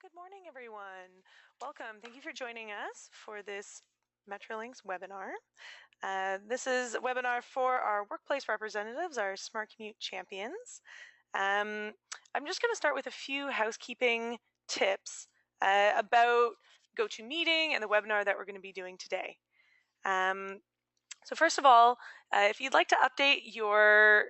Good morning, everyone. Welcome. Thank you for joining us for this Metrolinx webinar. This is a webinar for our workplace representatives, our Smart Commute champions. I'm just going to start with a few housekeeping tips about GoToMeeting and the webinar that we're going to be doing today. So first of all, if you'd like to update your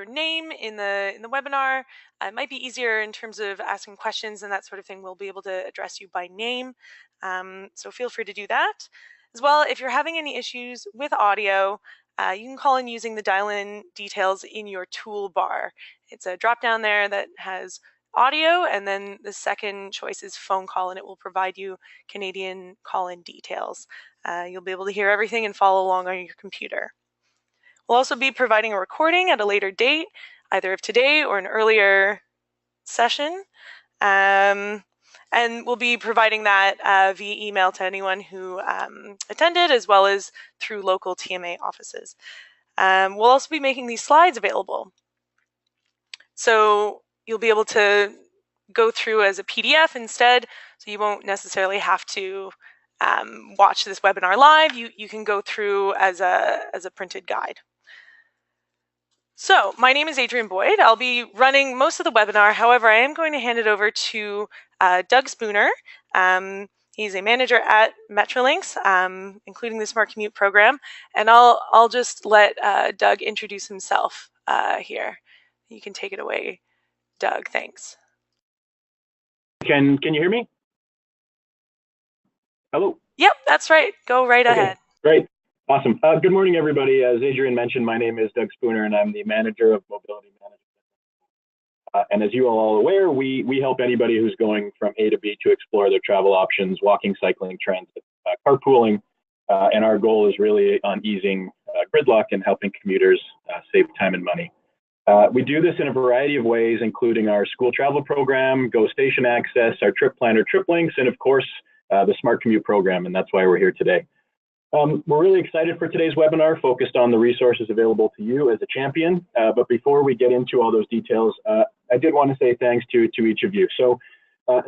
name in the webinar, it might be easier in terms of asking questions and that sort of thing. We'll be able to address you by name, so feel free to do that. As well, if you're having any issues with audio, you can call in using the dial-in details in your toolbar. It's a drop-down there that has audio, and then the second choice is phone call, and it will provide you Canadian call-in details. You'll be able to hear everything and follow along on your computer. We'll also be providing a recording at a later date, either of today or an earlier session. And we'll be providing that via email to anyone who attended, as well as through local TMA offices. We'll also be making these slides available. So you'll be able to go through as a PDF instead, so you won't necessarily have to watch this webinar live. You can go through as a printed guide. So my name is Adrienne Boyd. I'll be running most of the webinar. However, I am going to hand it over to Doug Spooner. He's a manager at Metrolinx, including the Smart Commute program. And I'll just let Doug introduce himself here. You can take it away, Doug. Thanks. Can you hear me? Hello? Yep, that's right. Go right ahead. Great. Awesome. Good morning, everybody. As Adrienne mentioned, my name is Doug Spooner, and I'm the manager of mobility management. And as you are all aware, we help anybody who's going from A to B to explore their travel options, walking, cycling, transit, carpooling. And our goal is really on easing gridlock and helping commuters save time and money. We do this in a variety of ways, including our school travel program, Go Station Access, our Trip Planner, TripLinks, and of course, the Smart Commute program, and that's why we're here today. We're really excited for today's webinar, focused on the resources available to you as a champion. But before we get into all those details, I did want to say thanks to each of you. So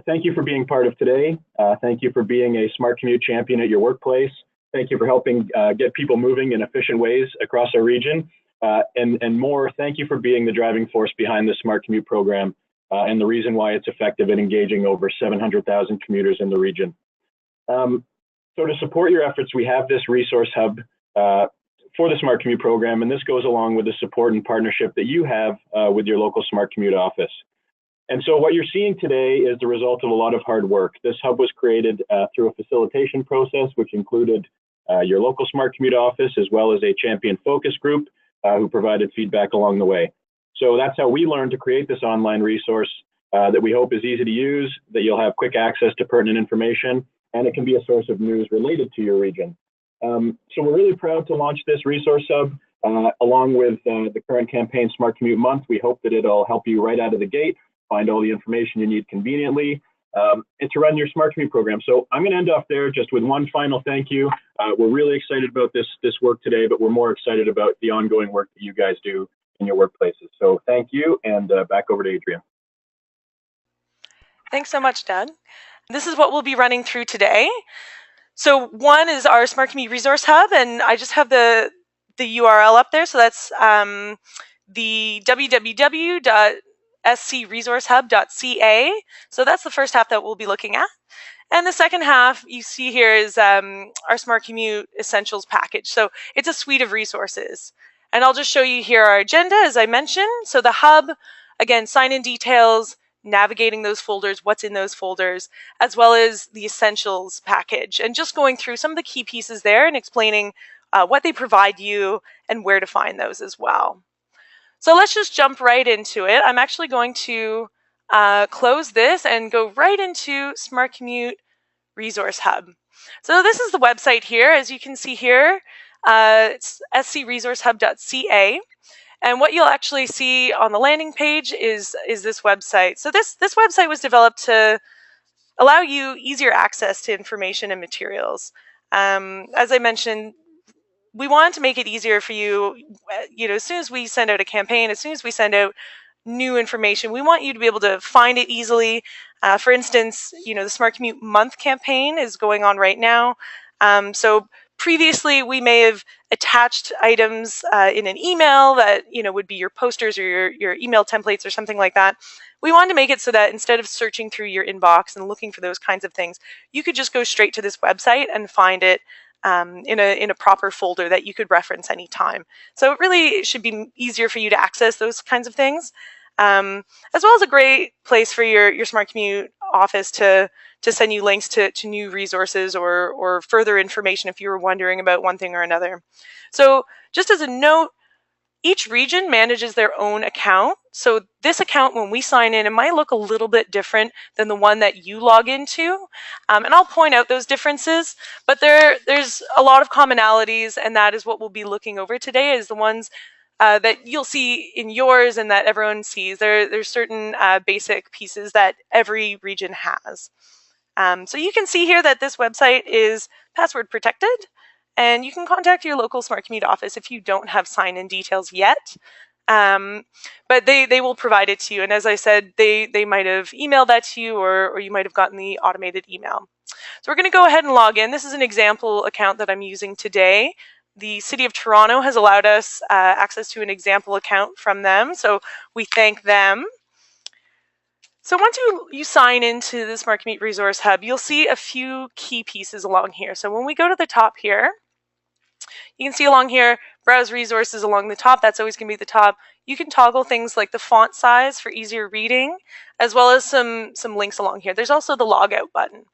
thank you for being part of today. Thank you for being a Smart Commute champion at your workplace. Thank you for helping get people moving in efficient ways across our region. And more, thank you for being the driving force behind the Smart Commute program and the reason why it's effective at engaging over 700,000 commuters in the region. So to support your efforts, we have this resource hub for the Smart Commute program, and this goes along with the support and partnership that you have with your local Smart Commute office. And so what you're seeing today is the result of a lot of hard work. This hub was created through a facilitation process, which included your local Smart Commute office, as well as a champion focus group who provided feedback along the way. So that's how we learned to create this online resource that we hope is easy to use, that you'll have quick access to pertinent information, and it can be a source of news related to your region. So we're really proud to launch this resource hub along with the current campaign Smart Commute Month. We hope that it'll help you right out of the gate, find all the information you need conveniently, and to run your Smart Commute program. So I'm gonna end off there just with one final thank you. We're really excited about this work today, but we're more excited about the ongoing work that you guys do in your workplaces. So thank you, and back over to Adrienne. Thanks so much, Doug. This is what we'll be running through today. So one is our Smart Commute Resource Hub, and I just have the URL up there. So that's the www.scresourcehub.ca. So that's the first half that we'll be looking at. And the second half you see here is our Smart Commute Essentials package. So it's a suite of resources. And I'll just show you here our agenda, as I mentioned. So the hub, again, sign-in details, navigating those folders, what's in those folders, as well as the Essentials package. And just going through some of the key pieces there and explaining what they provide you and where to find those as well. So let's just jump right into it. I'm actually going to close this and go right into Smart Commute Resource Hub. So this is the website here. As you can see here, it's scresourcehub.ca. And what you'll actually see on the landing page is this website. So this website was developed to allow you easier access to information and materials. As I mentioned, we wanted to make it easier for you. As soon as we send out a campaign, as soon as we send out new information, we want you to be able to find it easily. For instance, the Smart Commute Month campaign is going on right now. So previously, we may have attached items in an email that would be your posters or your email templates or something like that. We wanted to make it so that instead of searching through your inbox and looking for those kinds of things, you could just go straight to this website and find it in a proper folder that you could reference anytime. So it really should be easier for you to access those kinds of things, as well as a great place for your Smart Commute office to send you links to new resources or further information if you were wondering about one thing or another. So just as a note, each region manages their own account. So this account, when we sign in, it might look a little bit different than the one that you log into. And I'll point out those differences, but there's a lot of commonalities, and that is what we'll be looking over today, is the ones that you'll see in yours and that everyone sees. There's certain basic pieces that every region has. So you can see here that this website is password protected, and you can contact your local Smart Commute office if you don't have sign-in details yet. But they will provide it to you. And as I said, they might have emailed that to you, or you might have gotten the automated email. So we're going to go ahead and log in. This is an example account that I'm using today. The City of Toronto has allowed us access to an example account from them, so we thank them. So once you sign into the Smart Commute Resource Hub, you'll see a few key pieces along here. So when we go to the top here, you can see along here, browse resources along the top. That's always going to be the top. You can toggle things like the font size for easier reading, as well as some links along here. There's also the logout button.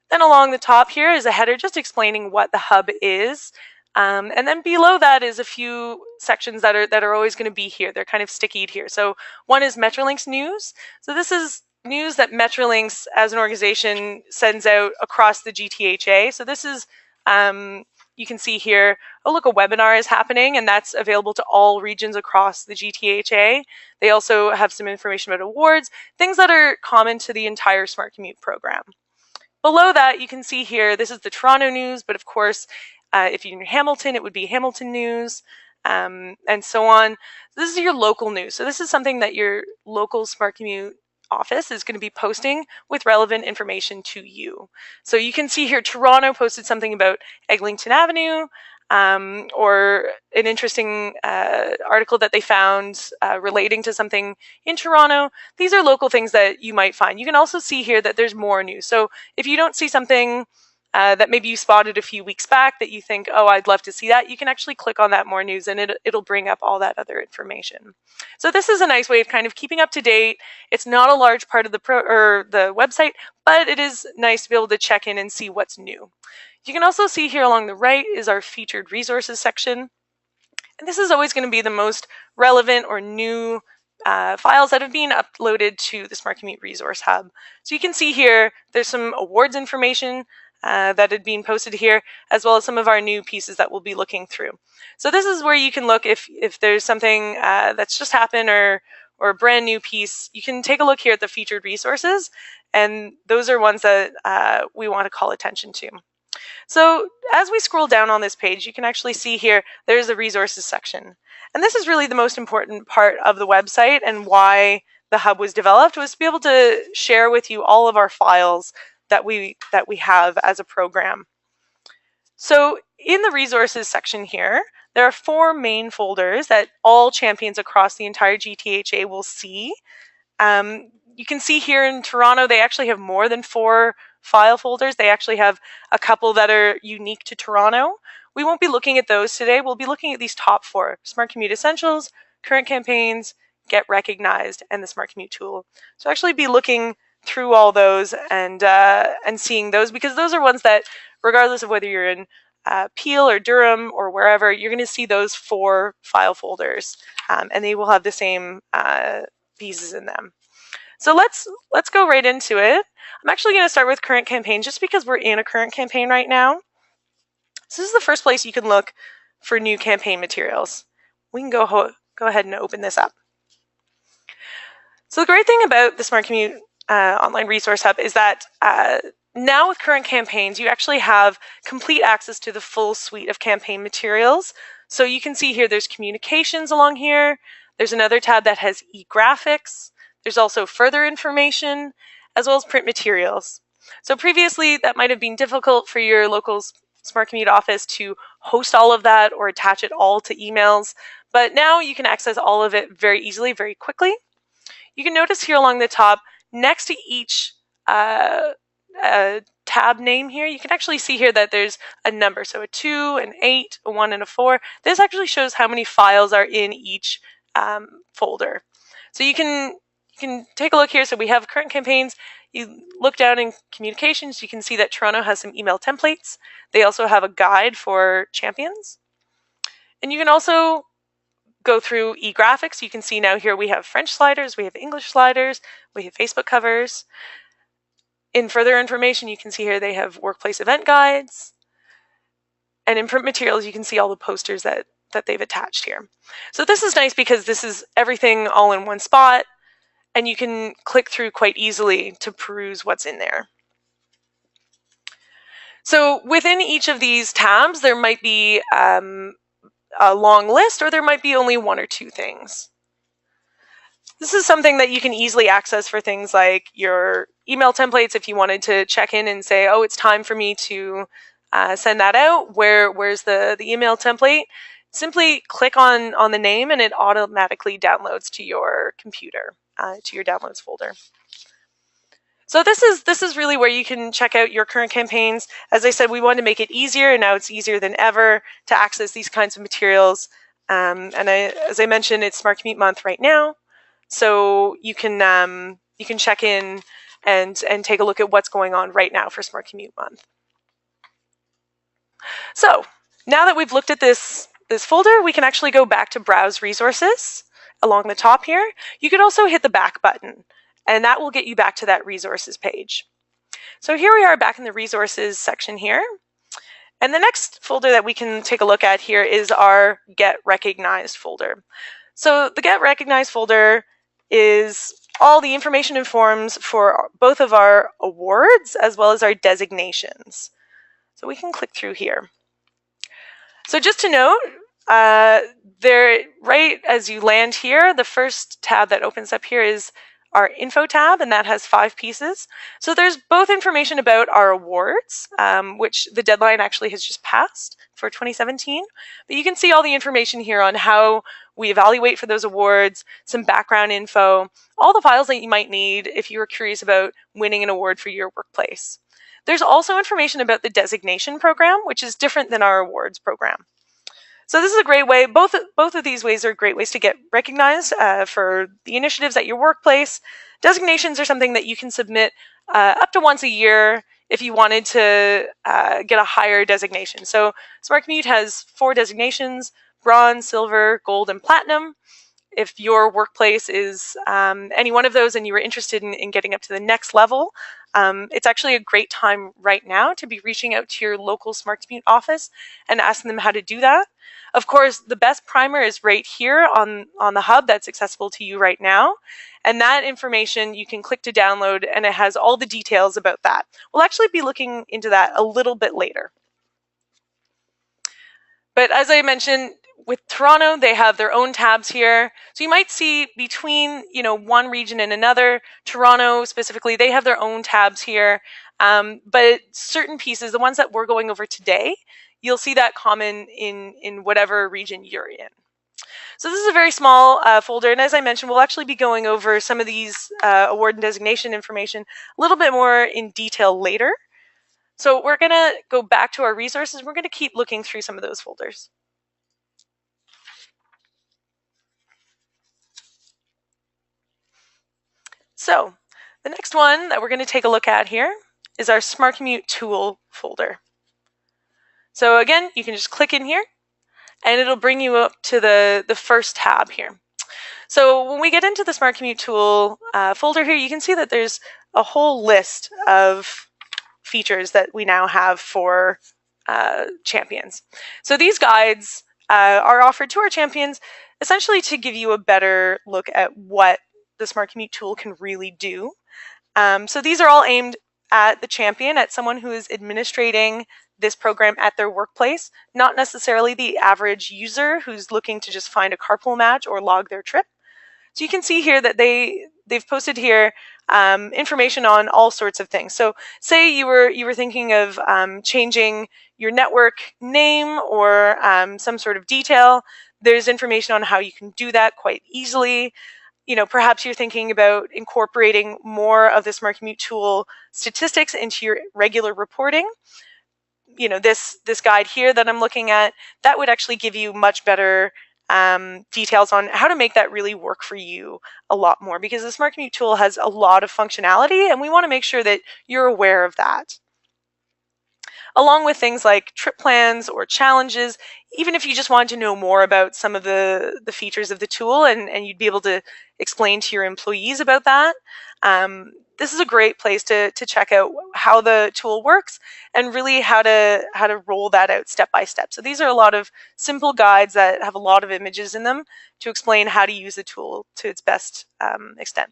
Then along the top here is a header just explaining what the hub is. And then below that is a few sections that are always going to be here. They're kind of stickied here. So one is Metrolinx news. So this is news that Metrolinx as an organization sends out across the GTHA. So this is, you can see here, oh look, a webinar is happening, and that's available to all regions across the GTHA. They also have some information about awards, things that are common to the entire Smart Commute program. Below that, you can see here, this is the Toronto news, but of course, if you're in Hamilton, it would be Hamilton news, and so on. This is your local news. So this is something that your local Smart Commute office is going to be posting with relevant information to you. So you can see here, Toronto posted something about Eglinton Avenue, or an interesting article that they found relating to something in Toronto. These are local things that you might find. You can also see here that there's more news. So if you don't see something that maybe you spotted a few weeks back that you think, oh, I'd love to see that, you can actually click on that more news, and it'll bring up all that other information. So this is a nice way of kind of keeping up to date. It's not a large part of the website, but it is nice to be able to check in and see what's new. You can also see here along the right is our featured resources section. And this is always going to be the most relevant or new files that have been uploaded to the Smart Commute Resource Hub. So you can see here, there's some awards information that had been posted here, as well as some of our new pieces that we'll be looking through. So this is where you can look if there's something that's just happened or a brand new piece. You can take a look here at the featured resources, and those are ones that we want to call attention to. So as we scroll down on this page, you can actually see here, there's the resources section. And this is really the most important part of the website, and why the hub was developed, was to be able to share with you all of our files that we have as a program. So in the resources section here, there are 4 main folders that all champions across the entire GTHA will see. You can see here in Toronto, they actually have more than 4 file folders. They actually have a couple that are unique to Toronto. We won't be looking at those today. We'll be looking at these top 4: Smart Commute Essentials, Current Campaigns, Get Recognized, and the Smart Commute Tool. So actually be looking through all those and seeing those, because those are ones that, regardless of whether you're in Peel or Durham or wherever, you're going to see those 4 file folders, and they will have the same pieces in them. So let's go right into it. I'm actually going to start with current campaign, just because we're in a current campaign right now. So this is the first place you can look for new campaign materials. We can go ahead and open this up. So the great thing about the Smart Commute Online Resource Hub is that now with current campaigns, you actually have complete access to the full suite of campaign materials. So you can see here, there's communications along here, There's another tab that has e-graphics. There's also further information, as well as print materials. So previously, that might have been difficult for your local Smart Commute office to host all of that or attach it all to emails, but now you can access all of it very easily, very quickly. You can notice here along the top, next to each tab name here, you can actually see here that there's a number. So a 2, an 8, a 1, and a 4. This actually shows how many files are in each folder. So you can take a look here. So we have current campaigns. You look down in communications, you can see that Toronto has some email templates. They also have a guide for champions. And you can also go through e-graphics. You can see now here we have French sliders, we have English sliders, we have Facebook covers. In further information, you can see here they have workplace event guides. And in print materials, you can see all the posters that they've attached here. So this is nice because this is everything all in one spot, and you can click through quite easily to peruse what's in there. So within each of these tabs, there might be a long list, or there might be only 1 or 2 things. This is something that you can easily access for things like your email templates. If you wanted to check in and say, oh, it's time for me to send that out, where's the email template? Simply click on the name and it automatically downloads to your computer, to your downloads folder. So this is really where you can check out your current campaigns. As I said, we want to make it easier, and now it's easier than ever to access these kinds of materials. As I mentioned, it's Smart Commute Month right now, so you can check in and take a look at what's going on right now for Smart Commute Month. So now that we've looked at this folder, we can actually go back to Browse Resources along the top here. You could also hit the back button, and that will get you back to that resources page. So here we are back in the resources section here. And the next folder that we can take a look at here is our Get Recognized folder. So the Get Recognized folder is all the information and forms for both of our awards as well as our designations. So we can click through here. So just to note, there, right as you land here, the first tab that opens up here is our info tab, and that has 5 pieces. So there's both information about our awards, which the deadline actually has just passed for 2017. But you can see all the information here on how we evaluate for those awards, some background info, all the files that you might need if you were curious about winning an award for your workplace. There's also information about the designation program, which is different than our awards program. So this is a great way. Both of these ways are great ways to get recognized for the initiatives at your workplace. Designations are something that you can submit up to once a year if you wanted to get a higher designation. So Smart Commute has 4 designations: bronze, silver, gold, and platinum. If your workplace is any one of those and you were interested in getting up to the next level, it's actually a great time right now to be reaching out to your local Smart Commute office and asking them how to do that. Of course, the best primer is right here on the hub that's accessible to you right now. And that information you can click to download, and it has all the details about that. We'll actually be looking into that a little bit later. But as I mentioned, with Toronto, they have their own tabs here. So you might see between, one region and another, Toronto specifically, they have their own tabs here. But certain pieces, the ones that we're going over today, you'll see that common in whatever region you're in. So this is a very small folder, and as I mentioned, we'll actually be going over some of these award and designation information a little bit more in detail later. So we're going to go back to our resources. We're going to keep looking through some of those folders. So the next one that we're going to take a look at here is our Smart Commute Tool folder. So again, you can just click in here, and it'll bring you up to the first tab here. So when we get into the Smart Commute Tool folder here, you can see that there's a whole list of features that we now have for champions. So these guides are offered to our champions essentially to give you a better look at what the Smart Commute Tool can really do. So these are all aimed at the champion, at someone who is administrating this program at their workplace, not necessarily the average user who's looking to just find a carpool match or log their trip. So you can see here that they've posted here information on all sorts of things. So say you were thinking of changing your network name or some sort of detail. There's information on how you can do that quite easily. Perhaps you're thinking about incorporating more of the Smart Commute Tool statistics into your regular reporting. This guide here that I'm looking at, that would actually give you much better details on how to make that really work for you a lot more, because the Smart Commute Tool has a lot of functionality and we want to make sure that you're aware of that. Along with things like trip plans or challenges, even if you just wanted to know more about some of the features of the tool and you'd be able to explain to your employees about that. This is a great place to check out how the tool works and really how to roll that out step by step. So these are a lot of simple guides that have a lot of images in them to explain how to use the tool to its best extent.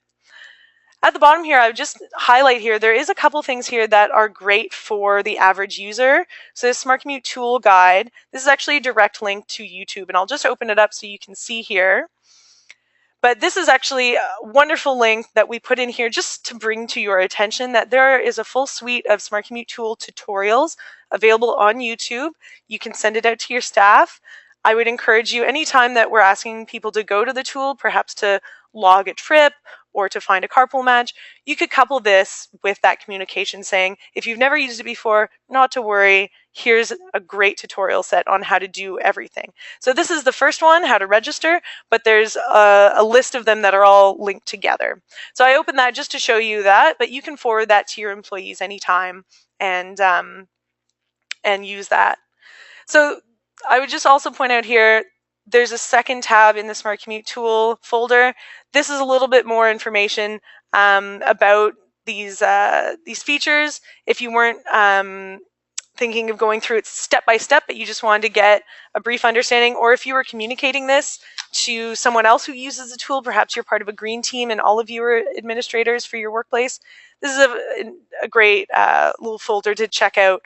At the bottom here, I would just highlight here, there is a couple things here that are great for the average user. So this Smart Commute Tool guide, this is actually a direct link to YouTube, and I'll just open it up so you can see here. But this is actually a wonderful link that we put in here just to bring to your attention that there is a full suite of Smart Commute Tool tutorials available on YouTube. You can send it out to your staff. I would encourage you, anytime that we're asking people to go to the tool, perhaps to log a trip or to find a carpool match, you could couple this with that communication saying, if you've never used it before, not to worry, here's a great tutorial set on how to do everything. So this is the first one, how to register, but there's a list of them that are all linked together. So I opened that just to show you that, but you can forward that to your employees anytime and use that. So I would just also point out here, there's a second tab in the Smart Commute Tool folder. This is a little bit more information about these features. If you weren't thinking of going through it step by step, but you just wanted to get a brief understanding, or if you were communicating this to someone else who uses the tool, perhaps you're part of a green team and all of you are administrators for your workplace, this is a great little folder to check out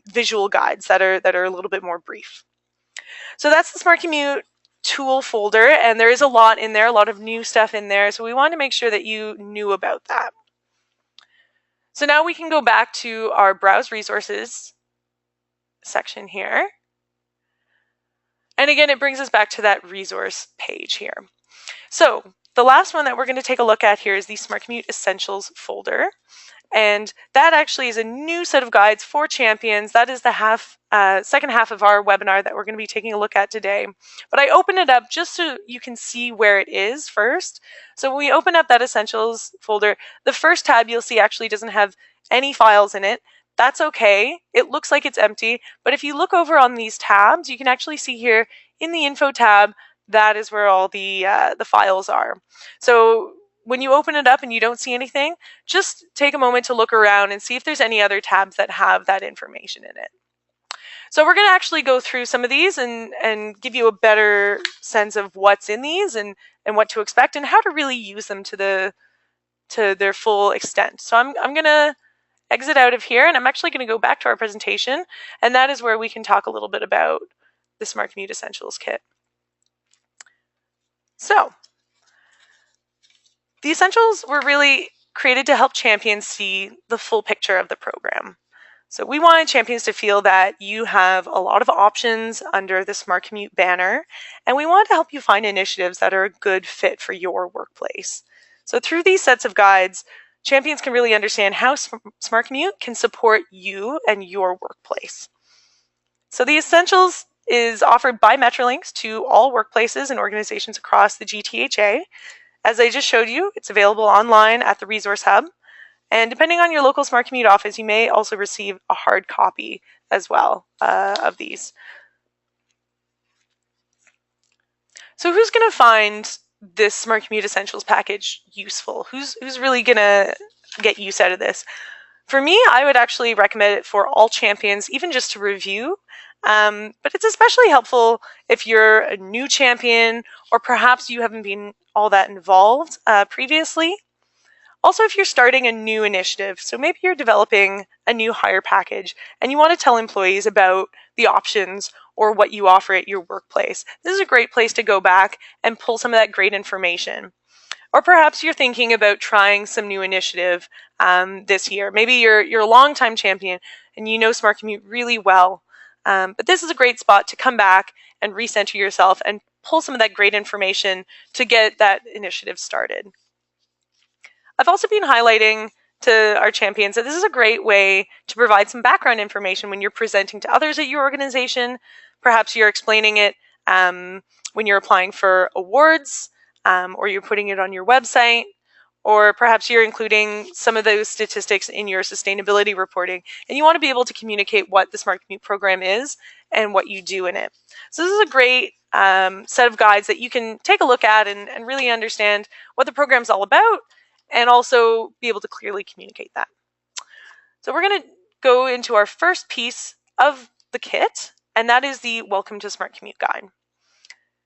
visual guides that are a little bit more brief. So that's the Smart Commute Tool folder, and there is a lot in there, a lot of new stuff in there, so we wanted to make sure that you knew about that. So now we can go back to our Browse Resources section here. And again, it brings us back to that resource page here. So the last one that we're going to take a look at here is the Smart Commute Essentials folder. And that actually is a new set of guides for champions. That is the second half of our webinar that we're going to be taking a look at today. But I open it up just so you can see where it is first. So when we open up that Essentials folder, the first tab you'll see actually doesn't have any files in it. That's okay. It looks like it's empty. But if you look over on these tabs, you can actually see here in the Info tab, that is where all the files are. So when you open it up and you don't see anything, just take a moment to look around and see if there's any other tabs that have that information in it. So we're going to actually go through some of these and give you a better sense of what's in these and what to expect and how to really use them to their full extent. So I'm going to exit out of here, and I'm actually going to go back to our presentation, and that is where we can talk a little bit about the Smart Commute Essentials Kit. So the Essentials were really created to help champions see the full picture of the program. So we wanted champions to feel that you have a lot of options under the Smart Commute banner, and we wanted to help you find initiatives that are a good fit for your workplace. So through these sets of guides, champions can really understand how Smart Commute can support you and your workplace. So the Essentials is offered by Metrolinx to all workplaces and organizations across the GTHA. As I just showed you, it's available online at the Resource Hub. And depending on your local Smart Commute office, you may also receive a hard copy as well of these. So who's going to find this Smart Commute Essentials package useful? Who's really going to get use out of this? For me, I would actually recommend it for all champions, even just to review. But it's especially helpful if you're a new champion or perhaps you haven't been all that involved previously. Also, if you're starting a new initiative, so maybe you're developing a new hire package and you want to tell employees about the options or what you offer at your workplace, this is a great place to go back and pull some of that great information. Or perhaps you're thinking about trying some new initiative this year. Maybe you're a longtime champion and you know Smart Commute really well. But this is a great spot to come back and recenter yourself and pull some of that great information to get that initiative started. I've also been highlighting to our champions that this is a great way to provide some background information when you're presenting to others at your organization. Perhaps you're explaining it when you're applying for awards, or you're putting it on your website, or perhaps you're including some of those statistics in your sustainability reporting, and you want to be able to communicate what the Smart Commute program is and what you do in it. So this is a great set of guides that you can take a look at and really understand what the program's all about, and also be able to clearly communicate that. So we're going to go into our first piece of the kit, and that is the Welcome to Smart Commute guide.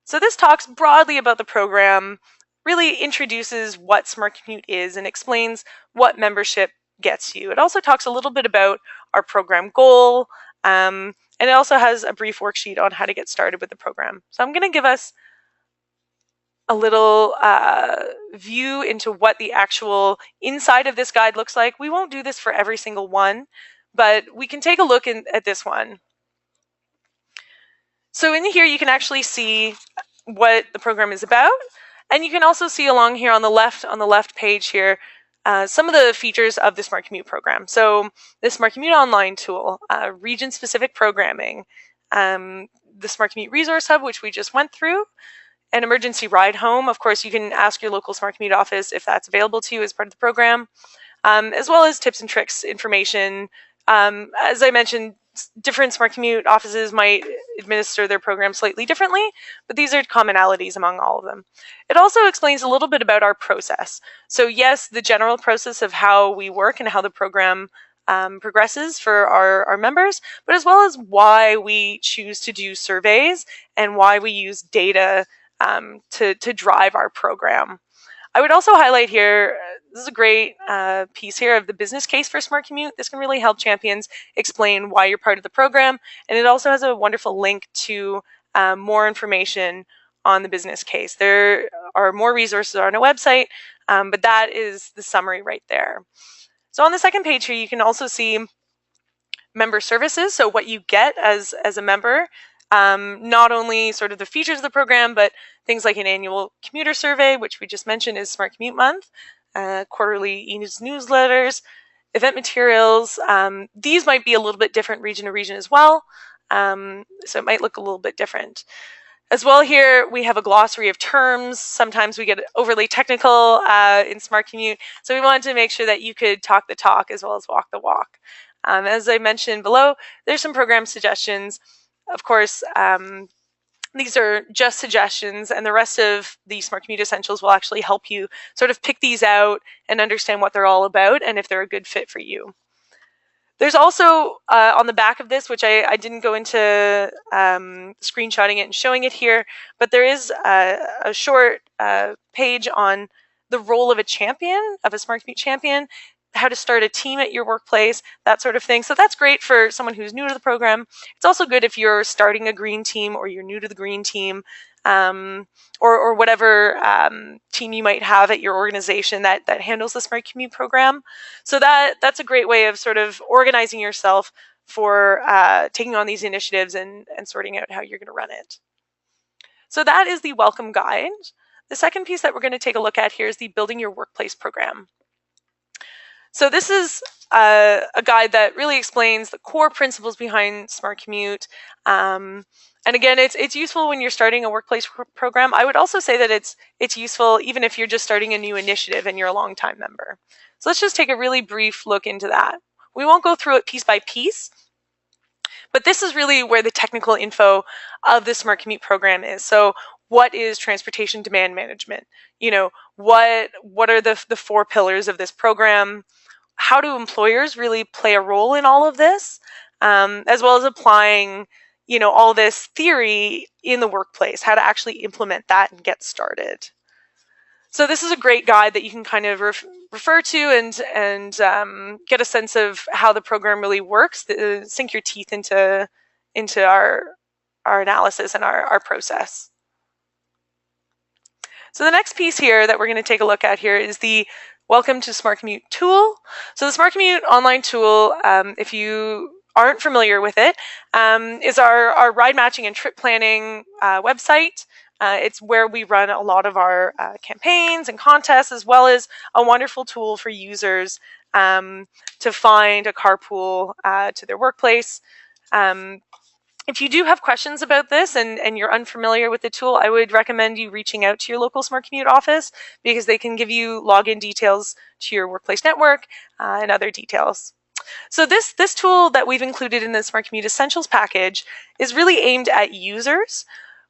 So this talks broadly about the program, really introduces what Smart Commute is and explains what membership gets you. It also talks a little bit about our program goal, and it also has a brief worksheet on how to get started with the program. So I'm going to give us a little view into what the actual inside of this guide looks like. We won't do this for every single one, but we can take a look at this one. So in here, you can actually see what the program is about, and you can also see along here on the left page here, some of the features of the Smart Commute program. So the Smart Commute online tool, region-specific programming, the Smart Commute resource hub, which we just went through, an emergency ride home. Of course, you can ask your local Smart Commute office if that's available to you as part of the program, as well as tips and tricks information. As I mentioned, different Smart Commute offices might administer their program slightly differently, but these are commonalities among all of them. It also explains a little bit about our process. So yes, the general process of how we work and how the program progresses for our members, but as well as why we choose to do surveys and why we use data to drive our program. I would also highlight here, this is a great piece here of the business case for Smart Commute. This can really help champions explain why you're part of the program, and it also has a wonderful link to more information on the business case. There are more resources on our website, but that is the summary right there. So on the second page here, you can also see member services, so what you get as a member. Not only sort of the features of the program, but things like an annual commuter survey, which we just mentioned is Smart Commute Month, quarterly newsletters, event materials. These might be a little bit different region to region as well, so it might look a little bit different. As well here, we have a glossary of terms. Sometimes we get overly technical in Smart Commute, so we wanted to make sure that you could talk the talk as well as walk the walk. As I mentioned below, there's some program suggestions. Of course, these are just suggestions, and the rest of the Smart Commute Essentials will actually help you sort of pick these out and understand what they're all about and if they're a good fit for you. There's also on the back of this, which I didn't go into screenshotting it and showing it here, but there is a short page on the role of a champion, of a Smart Commute champion, how to start a team at your workplace, that sort of thing. So that's great for someone who's new to the program. It's also good if you're starting a green team or you're new to the green team, or whatever team you might have at your organization that handles the Smart Commute program. So that's a great way of sort of organizing yourself for taking on these initiatives and sorting out how you're going to run it. So that is the welcome guide. The second piece that we're going to take a look at here is the Building Your Workplace program. So this is a guide that really explains the core principles behind Smart Commute. And again, it's useful when you're starting a workplace program. I would also say that it's useful even if you're just starting a new initiative and you're a long-time member. So let's just take a really brief look into that. We won't go through it piece by piece, but this is really where the technical info of the Smart Commute program is. So what is transportation demand management? You know, what are the 4 pillars of this program? How do employers really play a role in all of this, as well as applying, all this theory in the workplace, how to actually implement that and get started. So this is a great guide that you can kind of refer to and get a sense of how the program really works, sink your teeth into our analysis and our process. So the next piece here that we're going to take a look at here is the Welcome to Smart Commute tool. So the Smart Commute online tool, if you aren't familiar with it, is our ride matching and trip planning website. It's where we run a lot of our campaigns and contests, as well as a wonderful tool for users to find a carpool to their workplace. If you do have questions about this and you're unfamiliar with the tool, I would recommend you reaching out to your local Smart Commute office, because they can give you login details to your workplace network and other details. So this tool that we've included in the Smart Commute Essentials package is really aimed at users.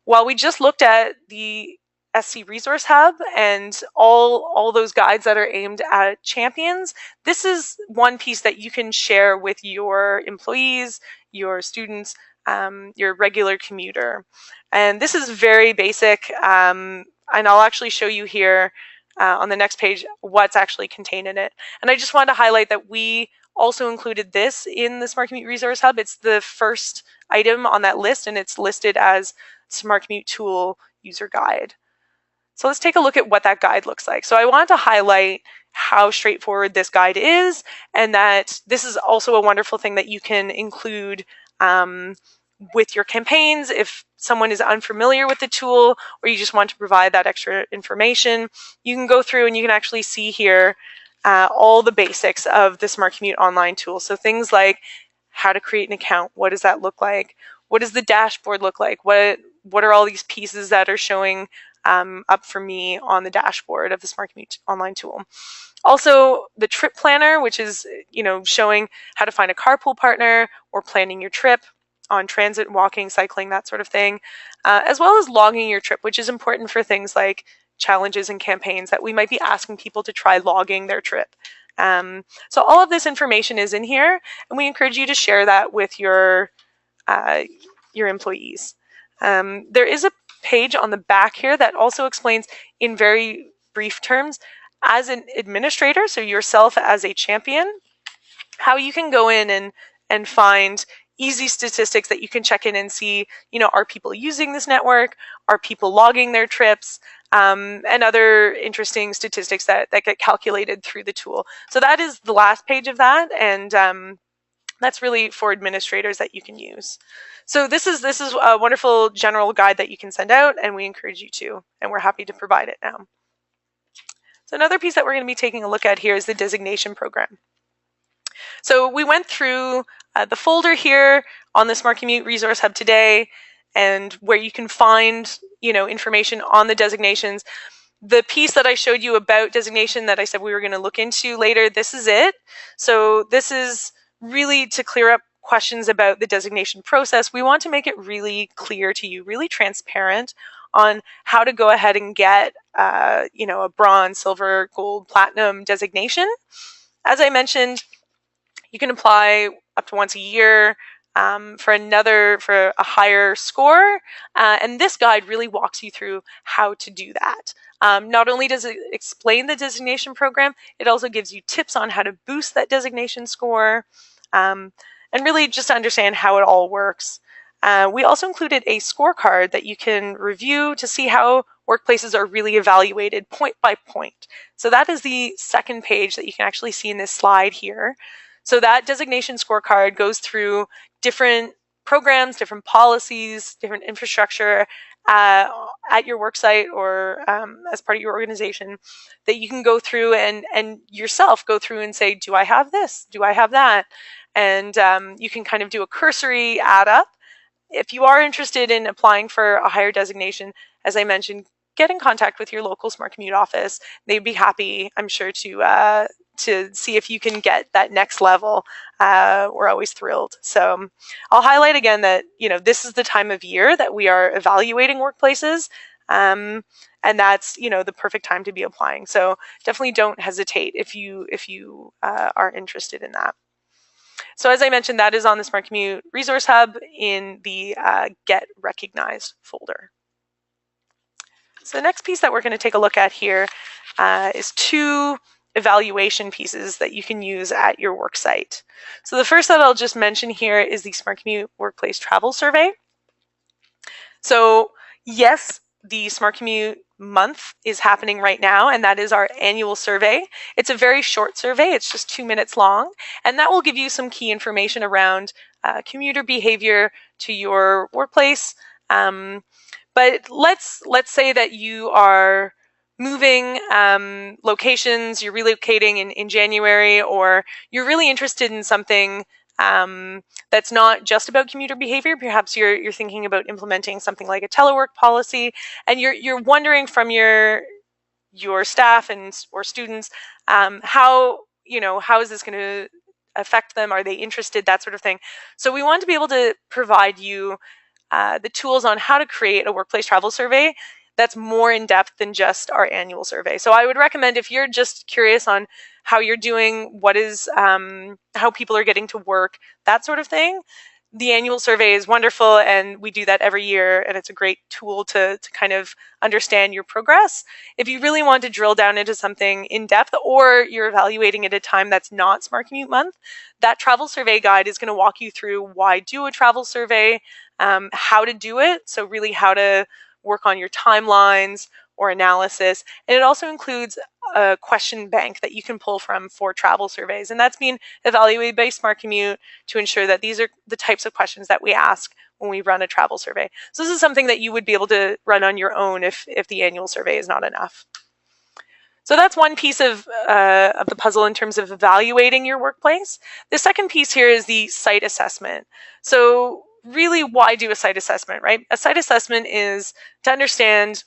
While we just looked at the SC Resource Hub and all those guides that are aimed at champions, this is one piece that you can share with your employees, your students, your regular commuter. And this is very basic, and I'll actually show you here on the next page what's actually contained in it. And I just wanted to highlight that we also included this in the Smart Commute Resource Hub. It's the first item on that list, and it's listed as Smart Commute Tool User Guide. So let's take a look at what that guide looks like. So I wanted to highlight how straightforward this guide is, and that this is also a wonderful thing that you can include with your campaigns. If someone is unfamiliar with the tool, or you just want to provide that extra information, you can go through and you can actually see here all the basics of the Smart Commute online tool. So things like how to create an account, what does that look like? What does the dashboard look like? What are all these pieces that are showing up for me on the dashboard of the Smart Commute online tool? Also, the trip planner, which is showing how to find a carpool partner or planning your trip on transit, walking, cycling, that sort of thing, as well as logging your trip, which is important for things like challenges and campaigns that we might be asking people to try logging their trip. So all of this information is in here, and we encourage you to share that with your employees. There is a page on the back here that also explains in very brief terms, as an administrator, so yourself as a champion, how you can go in and find easy statistics that you can check in and see, are people using this network? Are people logging their trips? And other interesting statistics that get calculated through the tool. So that is the last page of that, and that's really for administrators that you can use. So this is a wonderful general guide that you can send out, and we encourage you to, and we're happy to provide it now. So another piece that we're going to be taking a look at here is the designation program. So we went through the folder here on the Smart Commute Resource Hub today, and where you can find information on the designations. The piece that I showed you about designation that I said we were going to look into later, this is it. So this is really to clear up questions about the designation process. We want to make it really clear to you, really transparent on how to go ahead and get a bronze, silver, gold, platinum designation. As I mentioned, you can apply up to once a year for a higher score. And this guide really walks you through how to do that. Not only does it explain the designation program, it also gives you tips on how to boost that designation score, and really just to understand how it all works. We also included a scorecard that you can review to see how workplaces are really evaluated point by point. So that is the second page that you can actually see in this slide here. So that designation scorecard goes through different programs, different policies, different infrastructure at your worksite or as part of your organization that you can go through and yourself go through and say, do I have this? Do I have that? And you can kind of do a cursory add up. If you are interested in applying for a higher designation, as I mentioned, get in contact with your local Smart Commute office. They'd be happy, I'm sure, to see if you can get that next level. We're always thrilled. So I'll highlight again that this is the time of year that we are evaluating workplaces, and that's the perfect time to be applying. So definitely don't hesitate if you are interested in that. So as I mentioned, that is on the Smart Commute Resource Hub in the Get Recognized folder. So the next piece that we're going to take a look at here is 2 evaluation pieces that you can use at your work site. So the first that I'll just mention here is the Smart Commute Workplace Travel Survey. So yes, the Smart Commute month is happening right now, and that is our annual survey. It's a very short survey, it's just 2 minutes long, and that will give you some key information around commuter behavior to your workplace. But let's say that you are moving locations, you're relocating in January, or you're really interested in something that's not just about commuter behavior. Perhaps you're thinking about implementing something like a telework policy, and you're wondering from your staff and or students how how is this going to affect them? Are they interested? That sort of thing. So we want to be able to provide you the tools on how to create a workplace travel survey that's more in depth than just our annual survey. So I would recommend, if you're just curious on how you're doing, what is how people are getting to work, that sort of thing, the annual survey is wonderful, and we do that every year, and it's a great tool to kind of understand your progress. If you really want to drill down into something in depth, or you're evaluating at a time that's not Smart Commute Month, that travel survey guide is going to walk you through why do a travel survey, how to do it, so really how to work on your timelines or analysis. And it also includes a question bank that you can pull from for travel surveys, and that's being evaluated by Smart Commute to ensure that these are the types of questions that we ask when we run a travel survey. So this is something that you would be able to run on your own if the annual survey is not enough. So that's one piece of the puzzle in terms of evaluating your workplace. The second piece here is the site assessment. So really, why do a site assessment, right? A site assessment is to understand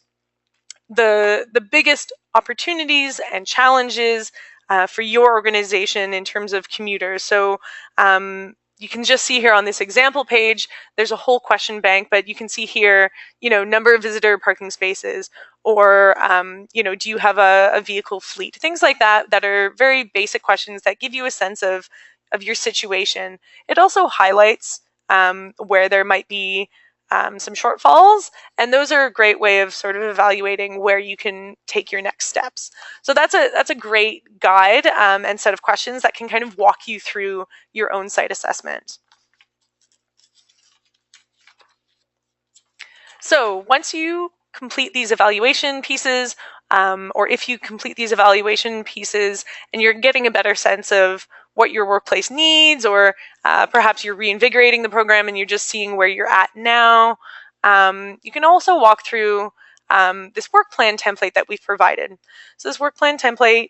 the biggest opportunities and challenges for your organization in terms of commuters. So you can just see here on this example page, there's a whole question bank, but you can see here, number of visitor parking spaces, or, do you have a vehicle fleet? Things like that are very basic questions that give you a sense of your situation. It also highlights where there might be some shortfalls, and those are a great way of sort of evaluating where you can take your next steps. So that's a great guide and set of questions that can kind of walk you through your own site assessment. So once you complete these evaluation pieces, or if you complete these evaluation pieces and you're getting a better sense of what your workplace needs, or perhaps you're reinvigorating the program and you're just seeing where you're at now, you can also walk through this Workplan template that we've provided. So this Workplan template,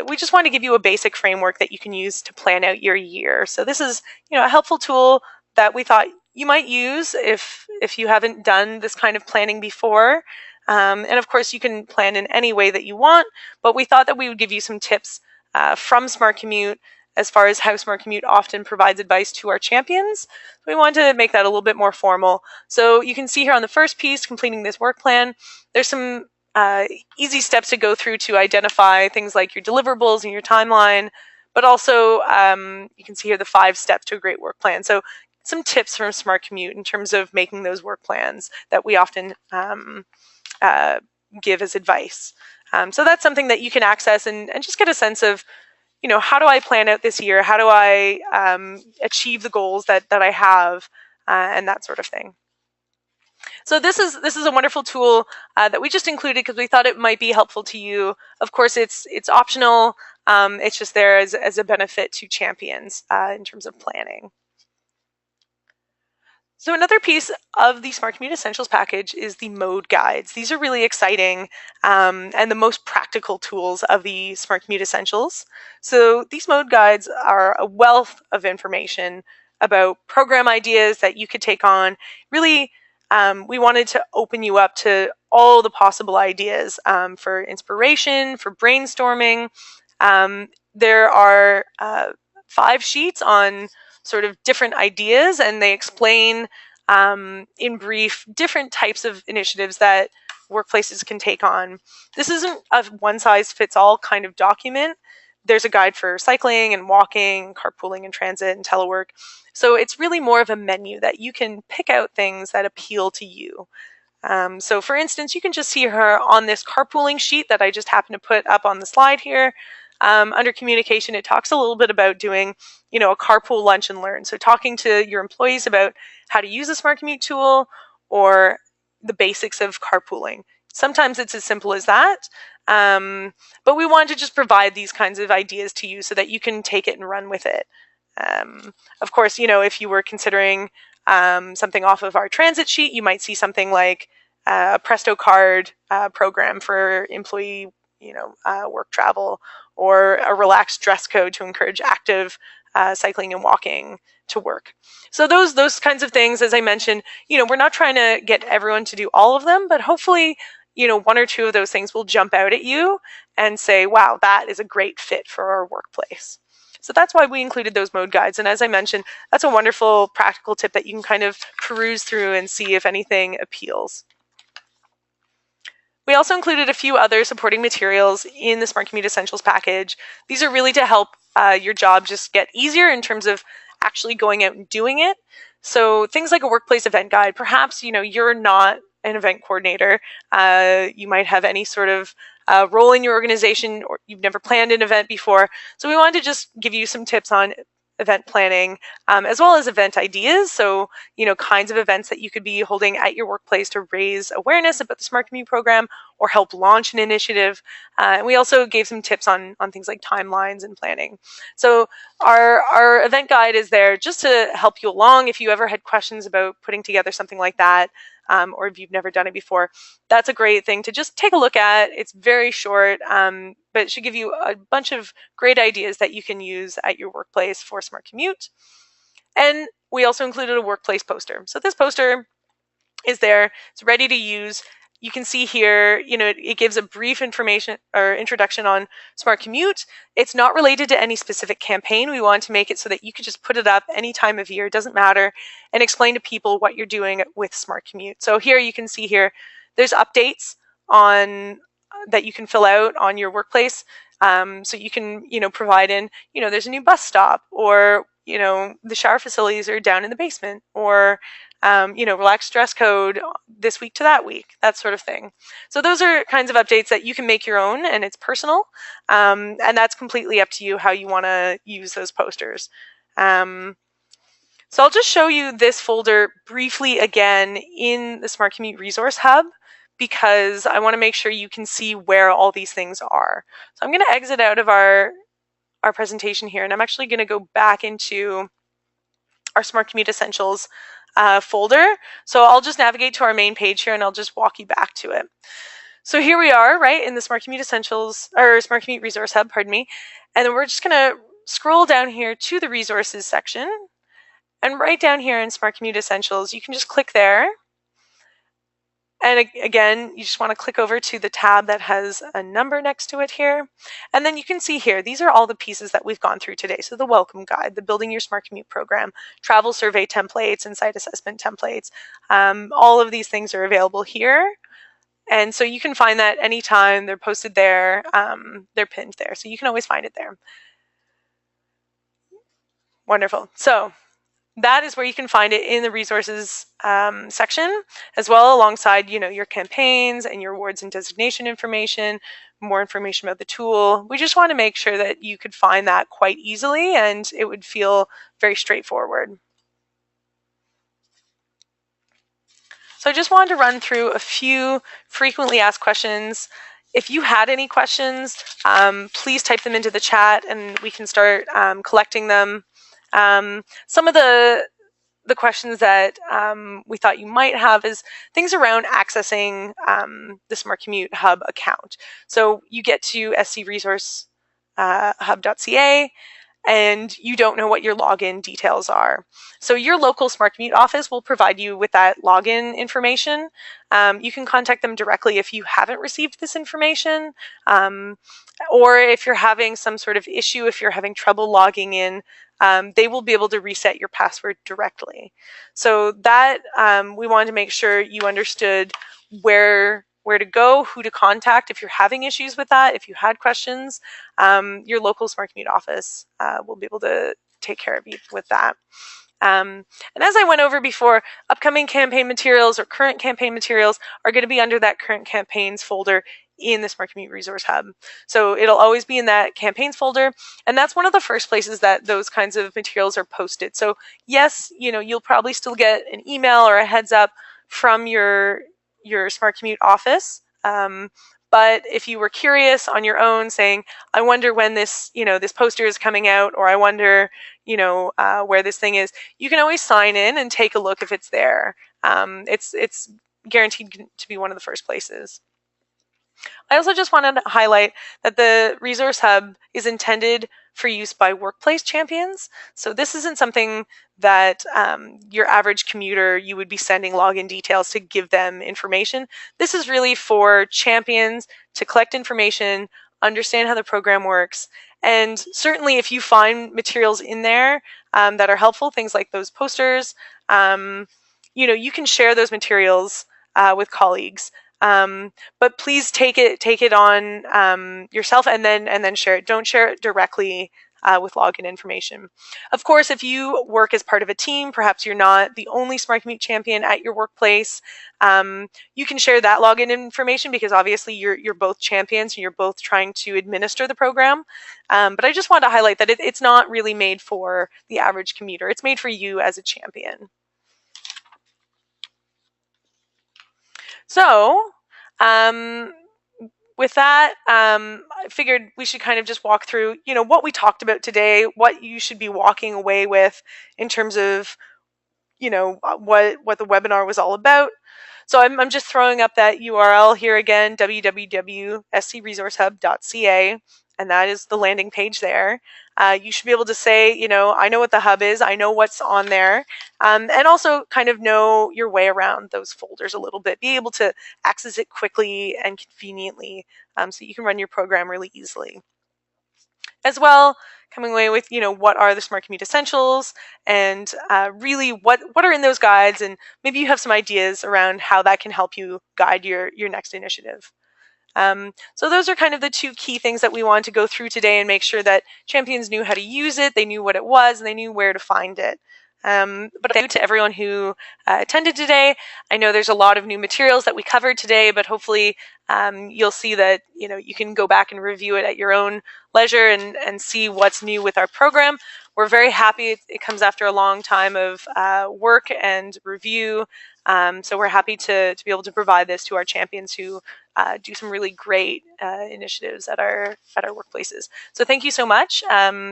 we just want to give you a basic framework that you can use to plan out your year. So this is a helpful tool that we thought you might use if you haven't done this kind of planning before. And of course, you can plan in any way that you want, but we thought that we would give you some tips from Smart Commute as far as how Smart Commute often provides advice to our champions. We wanted to make that a little bit more formal. So you can see here on the first piece, completing this work plan, there's some easy steps to go through to identify things like your deliverables and your timeline, but also you can see here the 5 steps to a great work plan. So some tips from Smart Commute in terms of making those work plans that we often give as advice. So that's something that you can access and just get a sense of, how do I plan out this year? How do I achieve the goals that I have, and that sort of thing. So this is a wonderful tool that we just included because we thought it might be helpful to you. Of course, it's optional. It's just there as a benefit to champions in terms of planning. So another piece of the Smart Commute Essentials package is the mode guides. These are really exciting and the most practical tools of the Smart Commute Essentials. So these mode guides are a wealth of information about program ideas that you could take on. Really, we wanted to open you up to all the possible ideas for inspiration, for brainstorming. There are 5 sheets on sort of different ideas, and they explain in brief different types of initiatives that workplaces can take on. This isn't a one-size-fits-all kind of document. There's a guide for cycling and walking, carpooling and transit and telework. So it's really more of a menu that you can pick out things that appeal to you. So for instance, you can just see her on this carpooling sheet that I just happened to put up on the slide here. Under communication, it talks a little bit about doing, a carpool lunch and learn. So talking to your employees about how to use a smart commute tool or the basics of carpooling. Sometimes it's as simple as that. But we wanted to just provide these kinds of ideas to you so that you can take it and run with it. Of course, if you were considering something off of our transit sheet, you might see something like a Presto card program for employee, work travel, or a relaxed dress code to encourage active cycling and walking to work. So those kinds of things, as I mentioned, we're not trying to get everyone to do all of them, but hopefully, one or two of those things will jump out at you and say, wow, that is a great fit for our workplace. So that's why we included those mode guides. And as I mentioned, that's a wonderful practical tip that you can kind of peruse through and see if anything appeals. We also included a few other supporting materials in the Smart Commute Essentials package. These are really to help your job just get easier in terms of actually going out and doing it. So things like a workplace event guide. Perhaps, you're not an event coordinator. You might have any sort of role in your organization, or you've never planned an event before. So we wanted to just give you some tips on event planning, as well as event ideas. So, kinds of events that you could be holding at your workplace to raise awareness about the Smart Commute program or help launch an initiative. And we also gave some tips on things like timelines and planning. So our event guide is there just to help you along if you ever had questions about putting together something like that. Or if you've never done it before, that's a great thing to just take a look at. It's very short, but it should give you a bunch of great ideas that you can use at your workplace for Smart Commute. And we also included a workplace poster. So this poster is there. It's ready to use. You can see here, it gives a brief information or introduction on Smart Commute. It's not related to any specific campaign. We want to make it so that you could just put it up any time of year, it doesn't matter, and explain to people what you're doing with Smart Commute. So here you can see here, there's updates on that you can fill out on your workplace. So you can, provide in, there's a new bus stop, or, the shower facilities are down in the basement, or relaxed dress code this week to that week, that sort of thing. So those are kinds of updates that you can make your own, and it's personal. And that's completely up to you how you want to use those posters. So I'll just show you this folder briefly again in the Smart Commute Resource Hub, because I want to make sure you can see where all these things are. So I'm going to exit out of our presentation here, and I'm actually going to go back into our Smart Commute Essentials folder. So I'll just navigate to our main page here, and I'll just walk you back to it. So here we are, right, in the Smart Commute Essentials, or Smart Commute Resource Hub, pardon me. And then we're just going to scroll down here to the resources section. And right down here in Smart Commute Essentials, you can just click there. And again, you just want to click over to the tab that has a number next to it here. And then you can see here, these are all the pieces that we've gone through today. So the welcome guide, the building your smart commute program, travel survey templates, and site assessment templates. All of these things are available here. And so you can find that anytime. They're posted there, they're pinned there. So you can always find it there. Wonderful. So that is where you can find it in the resources section, as well alongside, your campaigns and your awards and designation information, more information about the tool. We just want to make sure that you could find that quite easily and it would feel very straightforward. So I just wanted to run through a few frequently asked questions. If you had any questions, please type them into the chat and we can start collecting them. Some of the questions that we thought you might have is things around accessing the Smart Commute Hub account. So you get to scresourcehub.ca and you don't know what your login details are. So your local Smart Commute office will provide you with that login information. You can contact them directly if you haven't received this information, or if you're having some sort of issue, if you're having trouble logging in, they will be able to reset your password directly. So that we wanted to make sure you understood where to go, who to contact if you're having issues with that. If you had questions, your local Smart Commute office will be able to take care of you with that. And as I went over before, upcoming campaign materials or current campaign materials are going to be under that current campaigns folder in the Smart Commute Resource Hub. So it'll always be in that campaigns folder, and that's one of the first places that those kinds of materials are posted. So yes, you'll probably still get an email or a heads up from your Smart Commute office. But if you were curious on your own, saying, I wonder when this poster is coming out, or I wonder, where this thing is, you can always sign in and take a look if it's there. It's guaranteed to be one of the first places. I also just wanted to highlight that the Resource Hub is intended for use by workplace champions. So this isn't something that your average commuter, you would be sending login details to give them information. This is really for champions to collect information, understand how the program works, and certainly if you find materials in there that are helpful, things like those posters, you can share those materials with colleagues. But please take it on yourself and then share it. Don't share it directly with login information. Of course, if you work as part of a team, perhaps you're not the only Smart Commute champion at your workplace, you can share that login information because obviously you're both champions and you're both trying to administer the program. But I just want to highlight that it's not really made for the average commuter. It's made for you as a champion. So, with that, I figured we should kind of just walk through, what we talked about today, what you should be walking away with in terms of, what the webinar was all about. So I'm just throwing up that URL here again, www.scresourcehub.ca, and that is the landing page there. You should be able to say, I know what the hub is, I know what's on there, and also kind of know your way around those folders a little bit. Be able to access it quickly and conveniently so you can run your program really easily. As well, coming away with, what are the Smart Commute essentials and really what are in those guides, and maybe you have some ideas around how that can help you guide your next initiative. So those are kind of the two key things that we wanted to go through today and make sure that champions knew how to use it, they knew what it was, and they knew where to find it. But thank you to everyone who attended today. I know there's a lot of new materials that we covered today, but hopefully you'll see that you can go back and review it at your own leisure and see what's new with our program. We're very happy. It comes after a long time of work and review. So we're happy to be able to provide this to our champions who do some really great initiatives at our workplaces. So thank you so much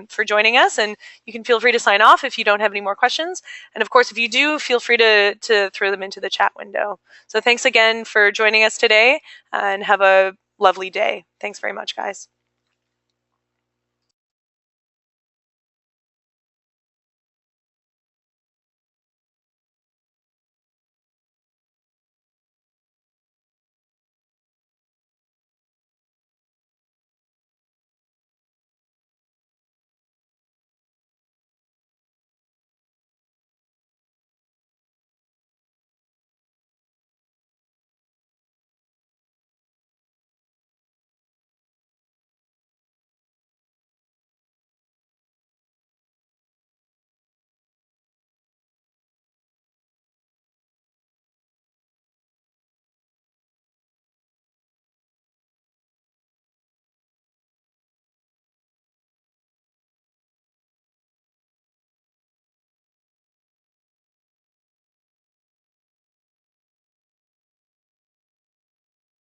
for joining us, and you can feel free to sign off if you don't have any more questions. And of course, if you do, feel free to throw them into the chat window. So thanks again for joining us today, and have a lovely day. Thanks very much, guys.